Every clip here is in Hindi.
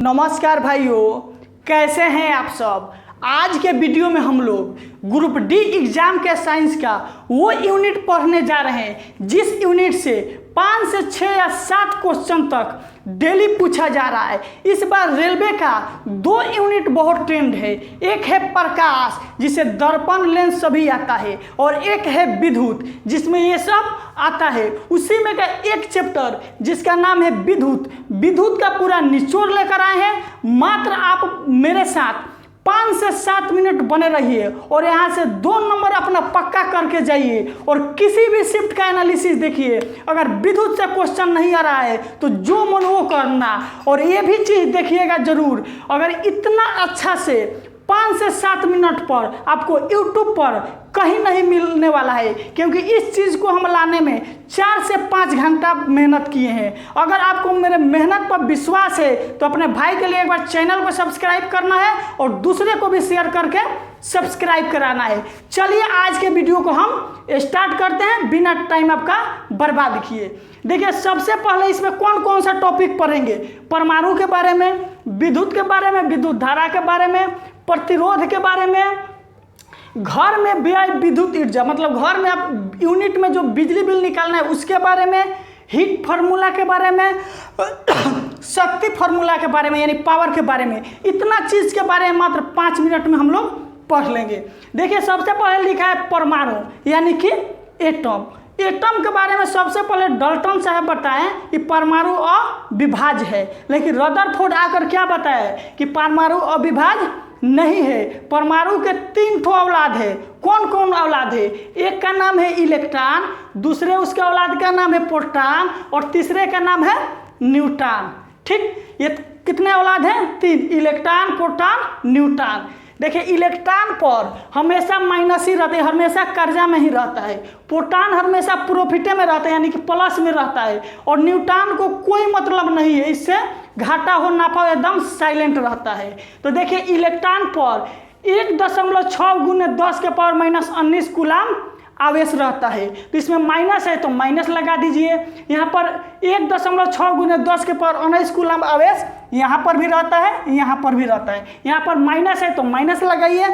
नमस्कार भाइयों, कैसे हैं आप सब। आज के वीडियो में हम लोग ग्रुप डी एग्जाम के साइंस का वो यूनिट पढ़ने जा रहे हैं जिस यूनिट से 5 से 6 या 7 क्वेश्चन तक डेली पूछा जा रहा है। इस बार रेलवे का 2 यूनिट बहुत ट्रेंड है। एक है प्रकाश जिसे दर्पण लेंस सभी आता है, और एक है विद्युत जिसमें ये सब आता है। उसी में का एक चैप्टर जिसका नाम है विद्युत। विद्युत का पूरा निचोड़ लेकर आए हैं। मात्र आप मेरे साथ 5 से 7 मिनट बने रहिए और यहाँ से 2 नंबर अपना पक्का करके जाइए और किसी भी शिफ्ट का एनालिसिस देखिए। अगर विद्युत से क्वेश्चन नहीं आ रहा है तो जो मन वो करना, और ये भी चीज़ देखिएगा जरूर। अगर इतना अच्छा से 5 से 7 मिनट पर आपको YouTube पर कहीं नहीं मिलने वाला है, क्योंकि इस चीज़ को हम लाने में 4 से 5 घंटा मेहनत किए हैं। अगर आपको मेरे मेहनत पर विश्वास है तो अपने भाई के लिए एक बार चैनल को सब्सक्राइब करना है और दूसरे को भी शेयर करके सब्सक्राइब कराना है। चलिए आज के वीडियो को हम स्टार्ट करते हैं बिना टाइम आपका बर्बाद किए। देखिए, सबसे पहले इसमें कौन कौन सा टॉपिक पढ़ेंगे। परमाणु के बारे में, विद्युत के बारे में, विद्युत धारा के बारे में, प्रतिरोध के बारे में, घर में व्यय विद्युत ऊर्जा मतलब घर में आप यूनिट में जो बिजली बिल निकालना है उसके बारे में, हीट फार्मूला के बारे में, शक्ति फार्मूला के बारे में यानी पावर के बारे में। इतना चीज़ के बारे में मात्र 5 मिनट में हम लोग पढ़ लेंगे। देखिए, सबसे पहले लिखा है परमाणु यानी कि एटम। एटम के बारे में सबसे पहले डाल्टन साहब बताएं कि परमाणु अविभाज्य है, लेकिन रदरफोर्ड आकर क्या बताया कि परमाणु अविभाज्य नहीं है। परमाणु के 3 ठो औलाद है। कौन कौन औलाद है? एक का नाम है इलेक्ट्रॉन, दूसरे उसके औलाद का नाम है प्रोटॉन, और तीसरे का नाम है न्यूट्रॉन। ठीक, ये कितने औलाद हैं? 3, इलेक्ट्रॉन, प्रोटॉन, न्यूट्रॉन। देखिए, इलेक्ट्रॉन पर हमेशा माइनस ही रहते हैं, हमेशा कर्जा में ही रहता है। प्रोटॉन हमेशा प्रॉफिटे में रहता है यानी कि प्लस में रहता है, और न्यूट्रॉन को कोई मतलब नहीं है, इससे घाटा हो नाफा एकदम साइलेंट रहता है। तो देखिए, इलेक्ट्रॉन पर 1.6 × 10⁻⁻19 कूलम आवेश रहता है। तो इसमें माइनस है तो माइनस लगा दीजिए। यहाँ पर 1.6 × 10⁻19 कूलम आवेश यहाँ पर भी रहता है, यहाँ पर भी रहता है। यहाँ पर माइनस है तो माइनस लगाइए,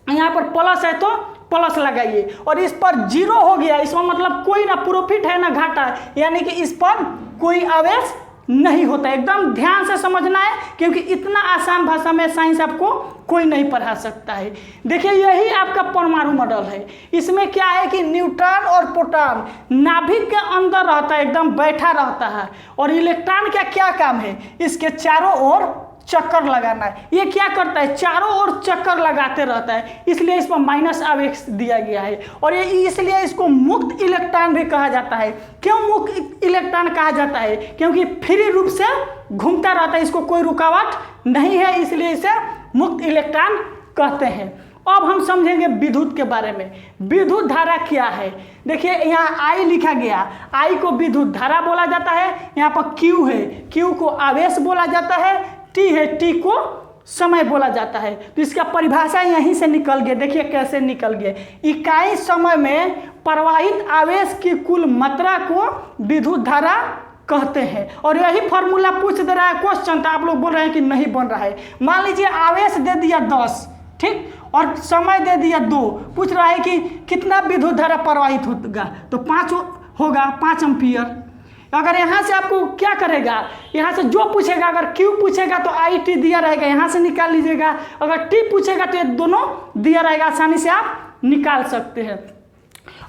यहाँ पर प्लस है तो प्लस लगाइए, और इस पर 0 हो गया, इसमें मतलब कोई ना प्रॉफिट है ना घाटा है, यानी कि इस पर कोई आवेश नहीं होता। एकदम ध्यान से समझना है, क्योंकि इतना आसान भाषा में साइंस आपको कोई नहीं पढ़ा सकता है। देखिए, यही आपका परमाणु मॉडल है। इसमें क्या है कि न्यूट्रॉन और प्रोटॉन नाभिक के अंदर रहता है, एकदम बैठा रहता है। और इलेक्ट्रॉन का क्या काम है? इसके चारों ओर चक्कर लगाना है। ये क्या करता है? चारों ओर चक्कर लगाते रहता है, इसलिए इस पर माइनस आवेश दिया गया है। और ये इसलिए इसको मुक्त इलेक्ट्रॉन भी कहा जाता है। क्यों मुक्त इलेक्ट्रॉन कहा जाता है? क्योंकि फ्री रूप से घूमता रहता है, इसको कोई रुकावट नहीं है, इसलिए इसे मुक्त इलेक्ट्रॉन कहते हैं। अब हम समझेंगे विद्युत के बारे में। विद्युत धारा क्या है? देखिए, यहाँ आई लिखा गया, आई को विद्युत धारा बोला जाता है। यहाँ पर क्यू है, क्यू को आवेश बोला जाता है। टी है, टी को समय बोला जाता है। तो इसका परिभाषा यहीं से निकल गया। देखिए कैसे निकल गया। इकाई समय में प्रवाहित आवेश की कुल मात्रा को विद्युत धारा कहते हैं। और यही फॉर्मूला पूछ दे रहा है क्वेश्चन, तो आप लोग बोल रहे हैं कि नहीं बन रहा है। मान लीजिए आवेश दे दिया 10, ठीक, और समय दे दिया 2। पूछ रहा है कि कितना विद्युत धारा प्रवाहित होगा, तो 5 होगा, 5 एम्पियर। अगर यहाँ से आपको क्या करेगा, यहाँ से जो पूछेगा, अगर क्यू पूछेगा तो आई टी दिया रहेगा, यहाँ से निकाल लीजिएगा। अगर टी पूछेगा तो ये दोनों दिया रहेगा, आसानी से आप निकाल सकते हैं।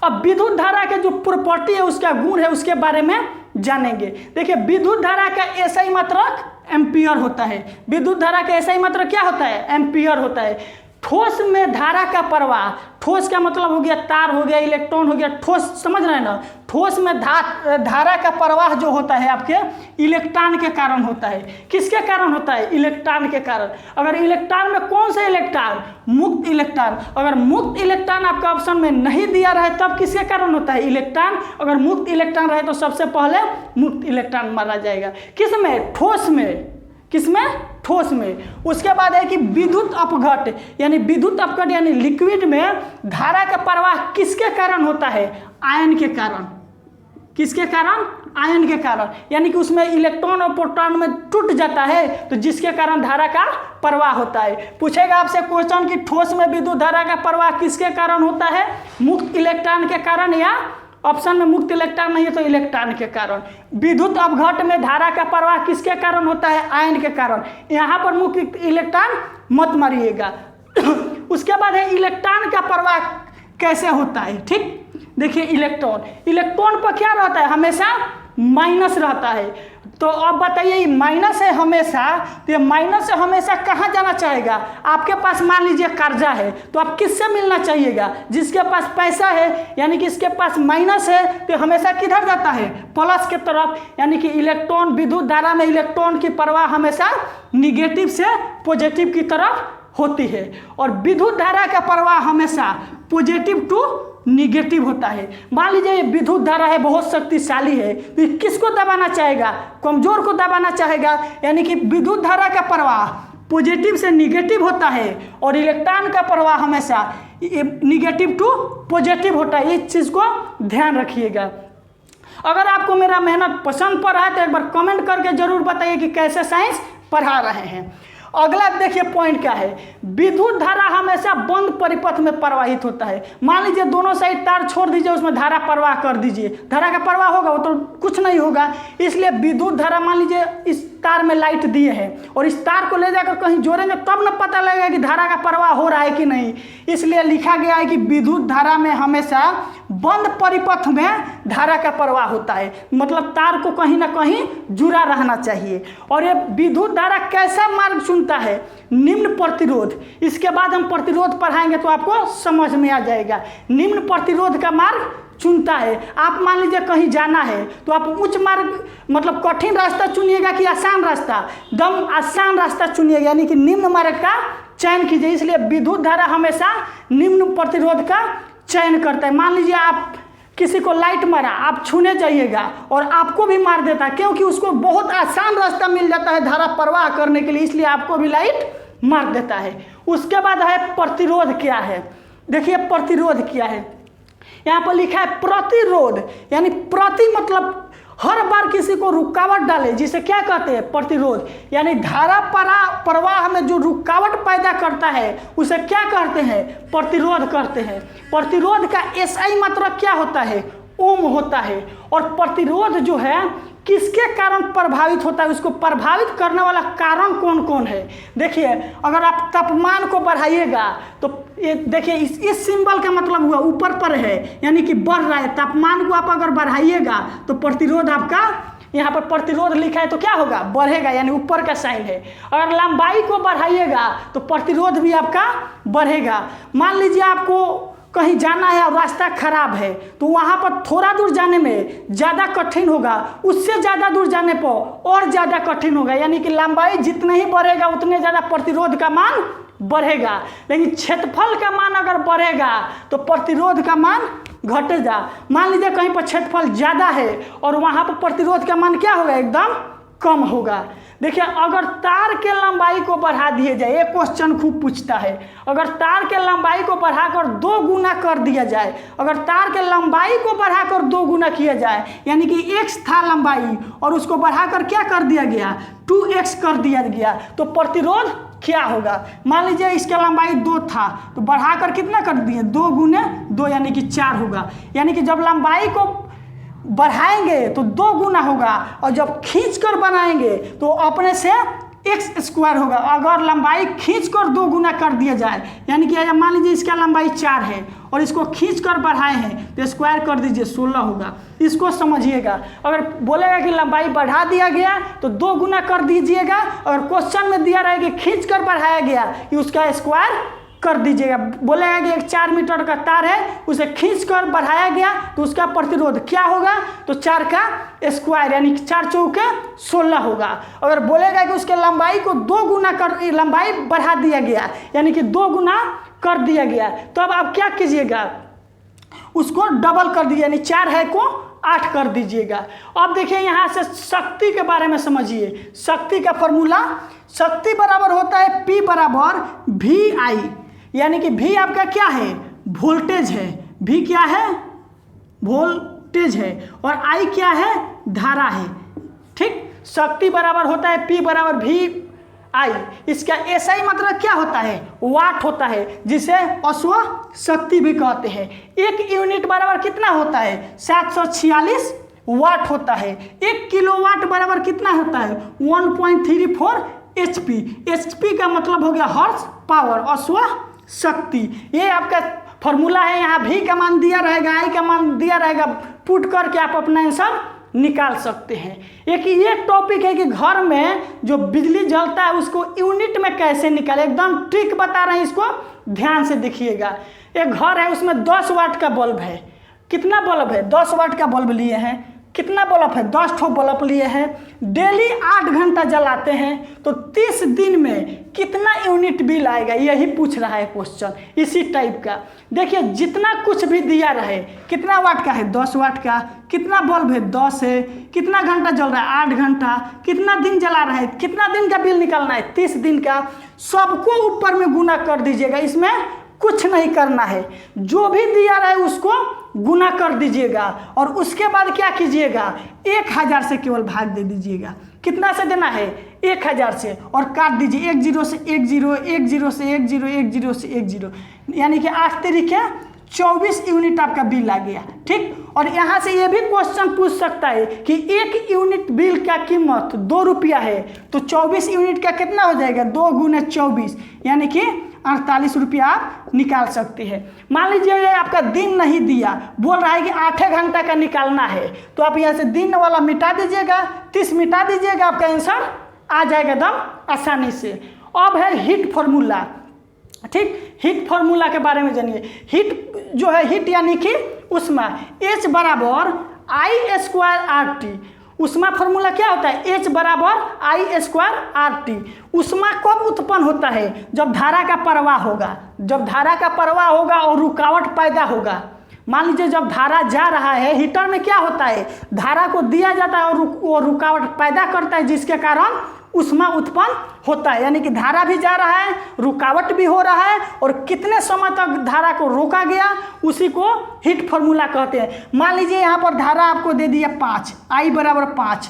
अब विद्युत धारा के जो प्रॉपर्टी है, उसका गुण है, उसके बारे में जानेंगे। देखिए, विद्युत धारा का ऐसा ही मात्रक एम्पियर होता है। विद्युत धारा का ऐसा ही मात्रक क्या होता है? एम्पियर होता है। ठोस में धारा का प्रवाह, ठोस का मतलब हो गया तार हो गया, इलेक्ट्रॉन हो गया, ठोस, समझ रहे हैं ना। ठोस में धारा का प्रवाह जो होता है आपके इलेक्ट्रॉन के कारण होता है। किसके कारण होता है? इलेक्ट्रॉन के कारण। अगर इलेक्ट्रॉन में कौन सा इलेक्ट्रॉन? मुक्त इलेक्ट्रॉन। अगर मुक्त इलेक्ट्रॉन आपका ऑप्शन में नहीं दिया रहे तब किसके कारण होता है? इलेक्ट्रॉन। अगर मुक्त इलेक्ट्रॉन रहे तो सबसे पहले मुक्त इलेक्ट्रॉन माना जाएगा। किस में? ठोस में। किसमें? ठोस में। उसके बाद है कि विद्युत अपघट, यानी विद्युत अपघट यानी लिक्विड में धारा का प्रवाह किसके कारण होता है? आयन के कारण। किसके कारण? आयन के कारण, यानी कि उसमें इलेक्ट्रॉन और प्रोटॉन में टूट जाता है, तो जिसके कारण धारा का प्रवाह होता है। पूछेगा आपसे क्वेश्चन कि ठोस में विद्युत धारा का प्रवाह किसके कारण होता है? मुक्त इलेक्ट्रॉन के कारण, या ऑप्शन में मुक्त इलेक्ट्रॉन नहीं है तो इलेक्ट्रॉन के कारण। विद्युत अपघट में धारा का प्रवाह किसके कारण होता है? आयन के कारण। यहाँ पर मुक्त इलेक्ट्रॉन मत मारिएगा। उसके बाद है इलेक्ट्रॉन का प्रवाह कैसे होता है। ठीक, देखिए इलेक्ट्रॉन पर क्या रहता है? हमेशा माइनस रहता है। तो अब बताइए, ये माइनस है हमेशा, तो ये माइनस से हमेशा कहाँ जाना चाहेगा? आपके पास मान लीजिए कर्जा है, तो आप किससे मिलना चाहिएगा? जिसके पास पैसा है, यानी कि इसके पास माइनस है, तो हमेशा किधर जाता है? प्लस के तरफ। यानी कि इलेक्ट्रॉन, विद्युत धारा में इलेक्ट्रॉन की प्रवाह हमेशा निगेटिव से पॉजिटिव की तरफ होती है, और विद्युत धारा का प्रवाह हमेशा पॉजिटिव टू निगेटिव होता है। मान लीजिए ये विद्युत धारा है, बहुत शक्तिशाली है, तो किसको दबाना चाहेगा? कमजोर को दबाना चाहेगा। यानी कि विद्युत धारा का प्रवाह पॉजिटिव से निगेटिव होता है, और इलेक्ट्रॉन का प्रवाह हमेशा निगेटिव टू पॉजिटिव होता है। इस चीज़ को ध्यान रखिएगा। अगर आपको मेरा मेहनत पसंद पड़ रहा है तो एक बार कमेंट करके जरूर बताइए कि कैसे साइंस पढ़ा रहे हैं। अगला देखिए पॉइंट क्या है, विद्युत धारा हमेशा बंद परिपथ में प्रवाहित होता है। मान लीजिए दोनों साइड तार छोड़ दीजिए, उसमें धारा प्रवाह कर दीजिए, धारा का प्रवाह होगा? वो तो कुछ नहीं होगा। इसलिए विद्युत धारा, मान लीजिए इस तार में लाइट दिए हैं और इस तार को ले जाकर कहीं जोड़ेंगे तब न पता लगेगा कि धारा का प्रवाह हो रहा है कि नहीं। इसलिए लिखा गया है कि विद्युत धारा में हमेशा बंद परिपथ में धारा का प्रवाह होता है, मतलब तार को कहीं ना कहीं जुड़ा रहना चाहिए। और ये विद्युत धारा कैसा मार्ग चुनता है? निम्न प्रतिरोध। इसके बाद हम प्रतिरोध पढ़ाएंगे तो आपको समझ में आ जाएगा। निम्न प्रतिरोध का मार्ग चुनता है। आप मान लीजिए कहीं जाना है तो आप उच्च मार्ग, मतलब कठिन रास्ता चुनिएगा कि आसान रास्ता? दम आसान रास्ता चुनिएगा, यानी कि निम्न मार्ग का चयन कीजिए। इसलिए विद्युत धारा हमेशा निम्न प्रतिरोध का चयन करता है। मान लीजिए आप किसी को लाइट मारा, आप छूने जाइएगा और आपको भी मार देता है, क्योंकि उसको बहुत आसान रास्ता मिल जाता है धारा प्रवाह करने के लिए, इसलिए आपको भी लाइट मार देता है। उसके बाद है प्रतिरोध क्या है। देखिए प्रतिरोध क्या है, यहाँ पर लिखा है प्रतिरोध, यानी प्रति मतलब हर बार किसी को रुकावट डाले, जिसे क्या कहते हैं? प्रतिरोध। यानी धारा प्रवाह में जो रुकावट पैदा करता है उसे क्या करते हैं? प्रतिरोध करते हैं। प्रतिरोध का एसआई मतलब क्या होता है? ओम होता है। और प्रतिरोध जो है किसके कारण प्रभावित होता है? उसको प्रभावित करने वाला कारण कौन कौन है? देखिए, अगर आप तापमान को बढ़ाइएगा तो ये देखिए इस सिंबल का मतलब हुआ ऊपर पर है, यानी कि बढ़ रहा है। तापमान को आप अगर बढ़ाइएगा तो प्रतिरोध आपका, यहाँ पर प्रतिरोध लिखा है तो क्या होगा? बढ़ेगा, यानी ऊपर का साइन है। अगर लंबाई को बढ़ाइएगा तो प्रतिरोध भी आपका बढ़ेगा। मान लीजिए आपको कहीं जाना है और रास्ता खराब है, तो वहाँ पर थोड़ा दूर जाने में ज़्यादा कठिन होगा, उससे ज़्यादा दूर जाने पर और ज़्यादा कठिन होगा। यानी कि लंबाई जितने ही बढ़ेगा उतने ज़्यादा प्रतिरोध का मान बढ़ेगा। लेकिन क्षेत्रफल का मान अगर बढ़ेगा तो प्रतिरोध का मान घटेगा। मान लीजिए कहीं पर क्षेत्रफल ज़्यादा है और वहाँ पर प्रतिरोध का मान क्या होगा? एकदम कम होगा। देखिए, अगर तार के लंबाई को बढ़ा दिए जाए, ये क्वेश्चन खूब पूछता है, अगर तार के लंबाई को बढ़ाकर 2 गुना कर दिया जाए, अगर तार के लंबाई को बढ़ाकर 2 गुना किया जाए, यानी कि x था लंबाई और उसको बढ़ाकर क्या कर दिया गया? 2x कर दिया गया, तो प्रतिरोध क्या होगा? मान लीजिए इसका लंबाई 2 था तो बढ़ाकर कितना कर दिए? 2 गुने 2 यानी कि 4 होगा। यानी कि जब लंबाई को बढ़ाएंगे तो 2 गुना होगा, और जब खींचकर बनाएंगे तो अपने से x² होगा। अगर लंबाई खींचकर 2 गुना कर दिया जाए, यानी कि मान लीजिए इसका लंबाई 4 है और इसको खींचकर बढ़ाए हैं तो स्क्वायर कर दीजिए 16 होगा। इसको समझिएगा। अगर बोलेगा कि लंबाई बढ़ा दिया गया तो 2 गुना कर दीजिएगा, और क्वेश्चन में दिया रहेगा कि खींचकर बढ़ाया गया कि उसका स्क्वायर कर दीजिएगा। बोलेगा कि एक 4 मीटर का तार है, उसे खींचकर बढ़ाया गया तो उसका प्रतिरोध क्या होगा? तो 4 का स्क्वायर, यानी 4 चौके 16 होगा। अगर बोलेगा कि उसके लंबाई को 2 गुना कर, लंबाई बढ़ा दिया गया, यानी कि 2 गुना कर दिया गया, तो अब आप क्या कीजिएगा? उसको डबल कर दीजिए, यानी 4 है को 8 कर दीजिएगा। अब देखिए यहाँ से शक्ति के बारे में समझिए। शक्ति का फॉर्मूला, शक्ति बराबर होता है P बराबर VI, यानी कि V आपका क्या है? वोल्टेज है। V क्या है? वोल्टेज है और आई क्या है, धारा है। ठीक, शक्ति बराबर होता है P बराबर V आई। इसका SI मतलब क्या होता है, वाट होता है, जिसे अश्व शक्ति भी कहते हैं। एक यूनिट बराबर कितना होता है, 746 वाट होता है। 1 किलोवाट बराबर कितना होता है, 1.34 HP। HP का मतलब हो गया हॉर्स पावर, अश्व शक्ति। ये आपका फॉर्मूला है, यहाँ V का मान दिया रहेगा, I का मान दिया रहेगा, पुट करके आप अपना आंसर निकाल सकते हैं। एक ये टॉपिक है कि घर में जो बिजली जलता है उसको यूनिट में कैसे निकालें, एकदम ट्रिक बता रहे हैं, इसको ध्यान से देखिएगा। एक घर है, उसमें 10 वाट का बल्ब है। कितना बल्ब है, 10 वाट का बल्ब लिए हैं। कितना बल्ब है, 10 ठो बल्ब लिए हैं। डेली 8 घंटा जलाते हैं, तो 30 दिन में कितना यूनिट बिल आएगा, यही पूछ रहा है क्वेश्चन, इसी टाइप का। देखिए जितना कुछ भी दिया रहे, कितना वाट का है, 10 वाट का, कितना बल्ब है, 10 है, कितना घंटा जल रहा है, 8 घंटा, कितना दिन जला रहा है, कितना दिन का बिल निकालना है, 30 दिन का। सबको ऊपर में गुना कर दीजिएगा, इसमें कुछ नहीं करना है, जो भी दिया रहे उसको गुना कर दीजिएगा और उसके बाद क्या कीजिएगा, 1000 से केवल भाग दे दीजिएगा। कितना से देना है, 1000 से, और काट दीजिए 1 0 से 1 0, 1 0 से 1 0, 1 0 से 1 0, यानी कि 8 तरीके 24 यूनिट आपका बिल आ गया। ठीक, और यहाँ से ये भी क्वेश्चन पूछ सकता है कि 1 यूनिट बिल का कीमत 2 रुपया है, तो 24 यूनिट का कितना हो जाएगा, 2 गुने 24, यानी कि 48 रुपया आप निकाल सकते हैं। मान लीजिए ये आपका दिन नहीं दिया, बोल रहा है कि 8 घंटा का निकालना है, तो आप यहाँ से दिन वाला मिटा दीजिएगा, 30 मिटा दीजिएगा, आपका आंसर आ जाएगा एकदम आसानी से। अब है हीट फार्मूला। ठीक, हीट फार्मूला के बारे में जानिए। हीट जो है, हीट यानी कि उष्मा, H बराबर I²RT। उष्मा फार्मूला क्या होता है, H बराबर I²RT। उष्मा कब उत्पन्न होता है, जब धारा का प्रवाह होगा, जब धारा का प्रवाह होगा और रुकावट पैदा होगा। मान लीजिए जब धारा जा रहा है, हीटर में क्या होता है, धारा को दिया जाता है और वो रुकावट पैदा करता है, जिसके कारण उष्मा उत्पन्न होता है। यानी कि धारा भी जा रहा है, रुकावट भी हो रहा है, और कितने समय तक धारा को रोका गया उसी को हीट फार्मूला कहते हैं। मान लीजिए यहाँ पर धारा आपको दे दिया 5, I बराबर 5,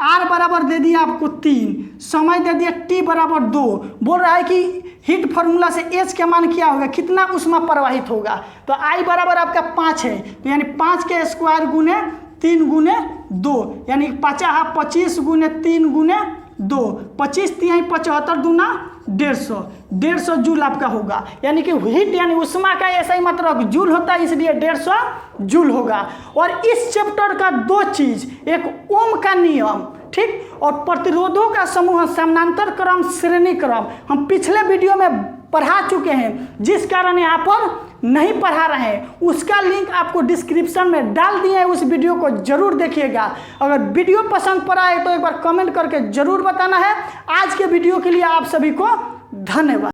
R बराबर दे दिया आपको 3, समय दे दिया T बराबर 2। बोल रहा है कि हीट फार्मूला से H का मान क्या होगा, कितना उष्मा प्रवाहित होगा, तो I बराबर आपका 5 है, तो यानी 5 के स्क्वायर गुने 3 गुने 2, यानी 25 गुने 3 गुने 2, 25 3 75 दूना 150 जूल आपका होगा। यानी कि हीट यानी उष्मा का ऐसा ही मतलब जूल होता है, इसलिए 150 जूल होगा। और इस चैप्टर का 2 चीज, एक ओम का नियम, ठीक, और प्रतिरोधों का समूह, समानांतर क्रम, श्रेणी क्रम, हम पिछले वीडियो में पढ़ा चुके हैं, जिस कारण यहाँ पर नहीं पढ़ा रहे हैं, उसका लिंक आपको डिस्क्रिप्शन में डाल दिए हैं, उस वीडियो को जरूर देखिएगा। अगर वीडियो पसंद पड़ा है तो एक बार कमेंट करके जरूर बताना है। आज के वीडियो के लिए आप सभी को धन्यवाद।